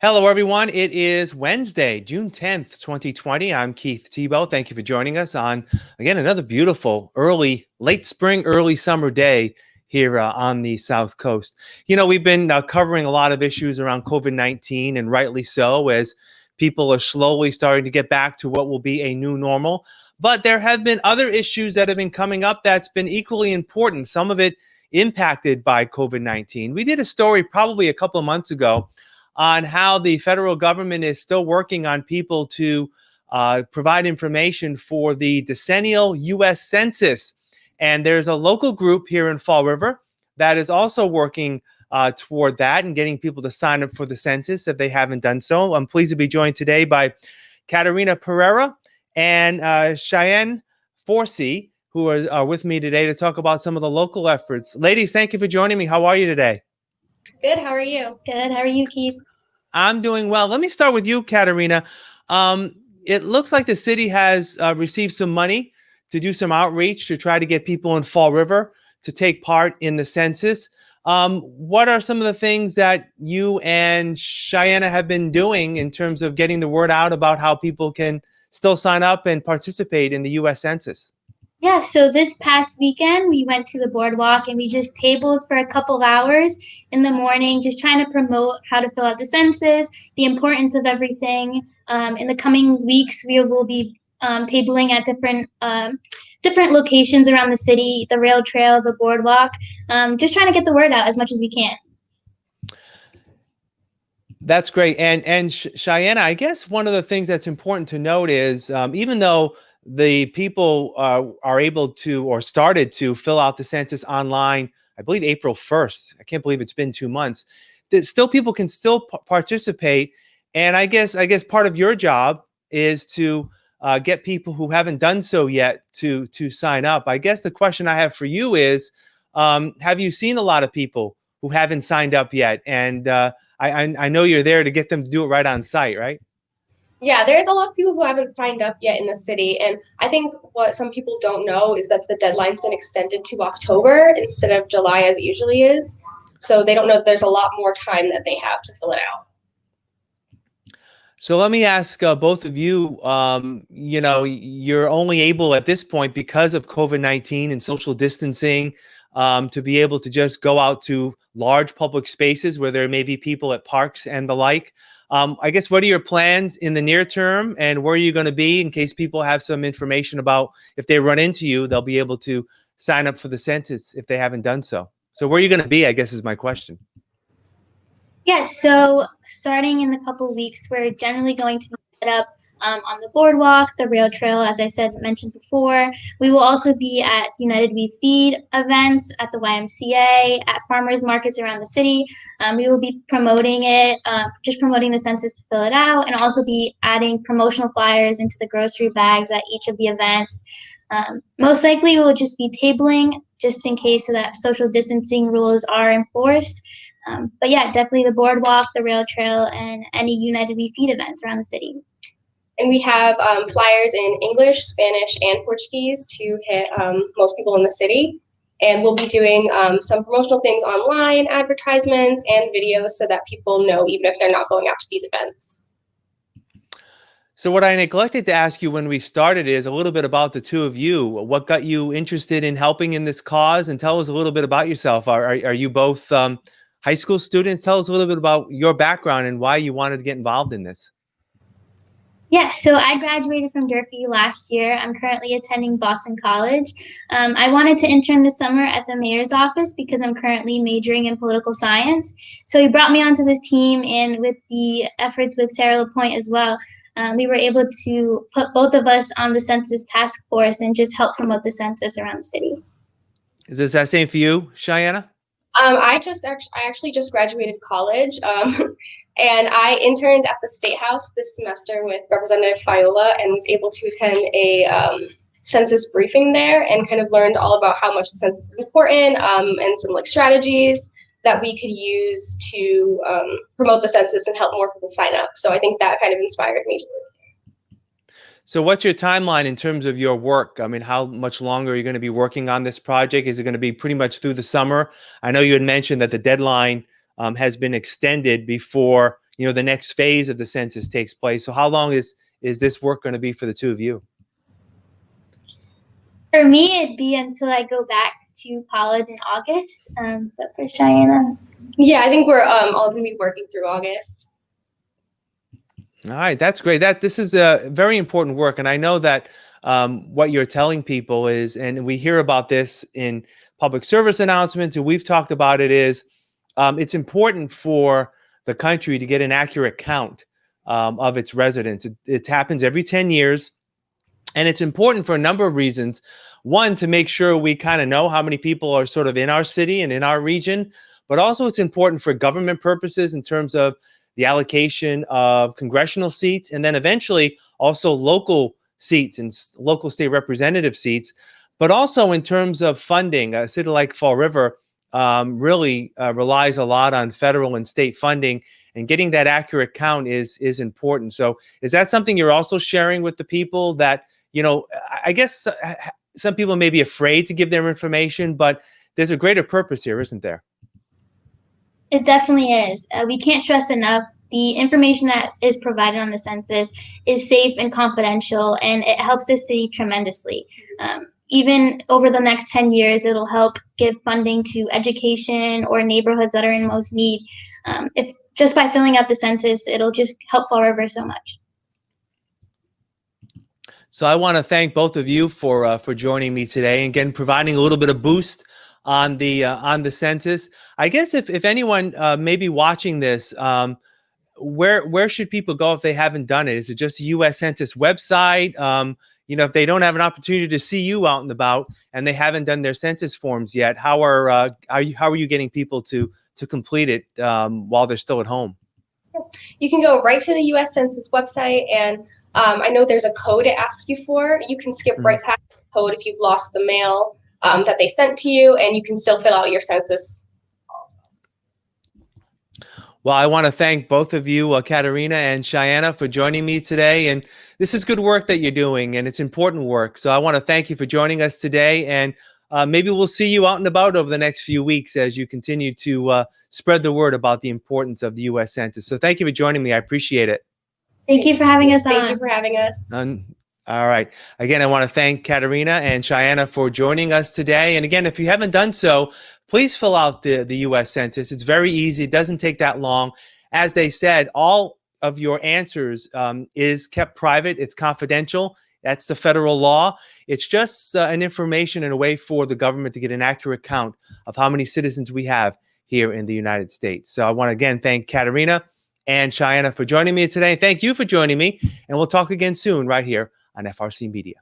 Hello, everyone. It is Wednesday, June 10th, 2020. I'm Keith Tebow. Thank you for joining us on, again, another beautiful late spring, early summer day here on the South Coast. You know, we've been covering a lot of issues around COVID-19, and rightly so, as people are slowly starting to get back to what will be a new normal. But there have been other issues that have been coming up that's been equally important, some of it impacted by COVID-19. We did a story probably a couple of months ago on how the federal government is still working on people to provide information for the decennial US Census. And there's a local group here in Fall River that is also working toward that and getting people to sign up for the census if they haven't done so. I'm pleased to be joined today by Katerina Pereira and Cheyenne Forsey, who are with me today to talk about some of the local efforts. Ladies, thank you for joining me. How are you today? Good. How are you? Good. How are you, Keith? I'm doing well. Let me start with you, Katerina. It looks like the city has received some money to do some outreach to try to get people in Fall River to take part in the census. What are some of the things that you and Cheyenne have been doing in terms of getting the word out about how people can still sign up and participate in the U.S. Census? Yeah, so this past weekend, we went to the boardwalk and we just tabled for a couple of hours in the morning, just trying to promote how to fill out the census, the importance of everything. In the coming weeks, we will be tabling at different locations around the city, the rail trail, the boardwalk, just trying to get the word out as much as we can. That's great. And Cheyenne, I guess one of the things that's important to note is even though the people are able to or started to fill out the census online, I believe April 1st. I can't believe it's been 2 months. That still people can still participate. And I guess part of your job is to get people who haven't done so yet to sign up. I guess the question I have for you is, have you seen a lot of people who haven't signed up yet? And I know you're there to get them to do it right on site, right? Yeah, there's a lot of people who haven't signed up yet in the city. And I think what some people don't know is that the deadline's been extended to October instead of July as it usually is. So they don't know that there's a lot more time that they have to fill it out. So let me ask both of you, you know, you're only able at this point because of COVID-19 and social distancing to be able to just go out to large public spaces where there may be people at parks and the like. I guess, what are your plans in the near term, and where are you going to be in case people have some information about if they run into you, they'll be able to sign up for the census if they haven't done so. So where are you going to be, I guess, is my question. Yeah, so starting in a couple of weeks, we're generally going to be set up on the boardwalk, the rail trail, as I mentioned before. We will also be at United We Feed events, at the YMCA, at farmers markets around the city. We will be promoting it, just promoting the census to fill it out, and also be adding promotional flyers into the grocery bags at each of the events. Most likely, we will just be tabling just in case so that social distancing rules are enforced. But yeah, definitely the boardwalk, the rail trail, and any United We Feed events around the city. And we have flyers in English, Spanish, and Portuguese to hit most people in the city. And we'll be doing some promotional things online, advertisements, and videos so that people know even if they're not going out to these events. So what I neglected to ask you when we started is a little bit about the two of you. What got you interested in helping in this cause? And tell us a little bit about yourself. Are you both high school students? Tell us a little bit about your background and why you wanted to get involved in this. Yeah, so I graduated from Durfee last year. I'm currently attending Boston College. I wanted to intern this summer at the mayor's office because I'm currently majoring in political science. So he brought me onto this team, and with the efforts with Sarah LaPointe as well, we were able to put both of us on the census task force and just help promote the census around the city. Is this that same for you, Cheyenne? I actually just graduated college. And I interned at the State House this semester with Representative Fiola and was able to attend a census briefing there and kind of learned all about how much the census is important and some like strategies that we could use to promote the census and help more people sign up. So I think that kind of inspired me to work. So what's your timeline in terms of your work? I mean, how much longer are you going to be working on this project? Is it going to be pretty much through the summer? I know you had mentioned that the deadline has been extended before the next phase of the census takes place. So how long is this work going to be for the two of you? For me, it'd be until I go back to college in August. But for Cheyenne, Yeah, I think we're all going to be working through August. All right, that's great. This is a very important work, and I know that what you're telling people is, and we hear about this in public service announcements, and we've talked about it, is it's important for the country to get an accurate count of its residents. It happens every 10 years, and it's important for a number of reasons. One, to make sure we kind of know how many people are sort of in our city and in our region, but also it's important for government purposes in terms of the allocation of congressional seats, and then eventually also local seats and local state representative seats, but also in terms of funding. A city like Fall River really relies a lot on federal and state funding, and getting that accurate count is important. So is that something you're also sharing with the people that, I guess some people may be afraid to give their information, but there's a greater purpose here, isn't there? it definitely is. We can't stress enough. The information that is provided on the census is safe and confidential, and it helps the city tremendously. Even over the next 10 years, it'll help give funding to education or neighborhoods that are in most need. If just by filling out the census, it'll just help Fall River so much. So I want to thank both of you for joining me today, and again providing a little bit of boost on the census. I guess if anyone may be watching this, where should people go if they haven't done it? Is it just the US Census website? If they don't have an opportunity to see you out and about and they haven't done their census forms yet, how are you getting people to complete it while they're still at home? You can go right to the US Census website, and I know there's a code it asks you for. You can skip right past the code if you've lost the mail that they sent to you, and you can still fill out your census. Well, I want to thank both of you, Katerina and Cheyenne, for joining me today. And this is good work that you're doing, and it's important work. So I want to thank you for joining us today. And maybe we'll see you out and about over the next few weeks as you continue to spread the word about the importance of the U.S. Census. So thank you for joining me. I appreciate it. Thank you for having us on. Thank you for having us. All right. Again, I want to thank Katerina and Cheyenne for joining us today. And again, if you haven't done so, please fill out the U.S. Census. It's very easy. It doesn't take that long. As they said, all of your answers is kept private. It's confidential. That's the federal law. It's just an information and a way for the government to get an accurate count of how many citizens we have here in the United States. So I want to again thank Katerina and Cheyenne for joining me today. Thank you for joining me. And we'll talk again soon right here on FRC Media.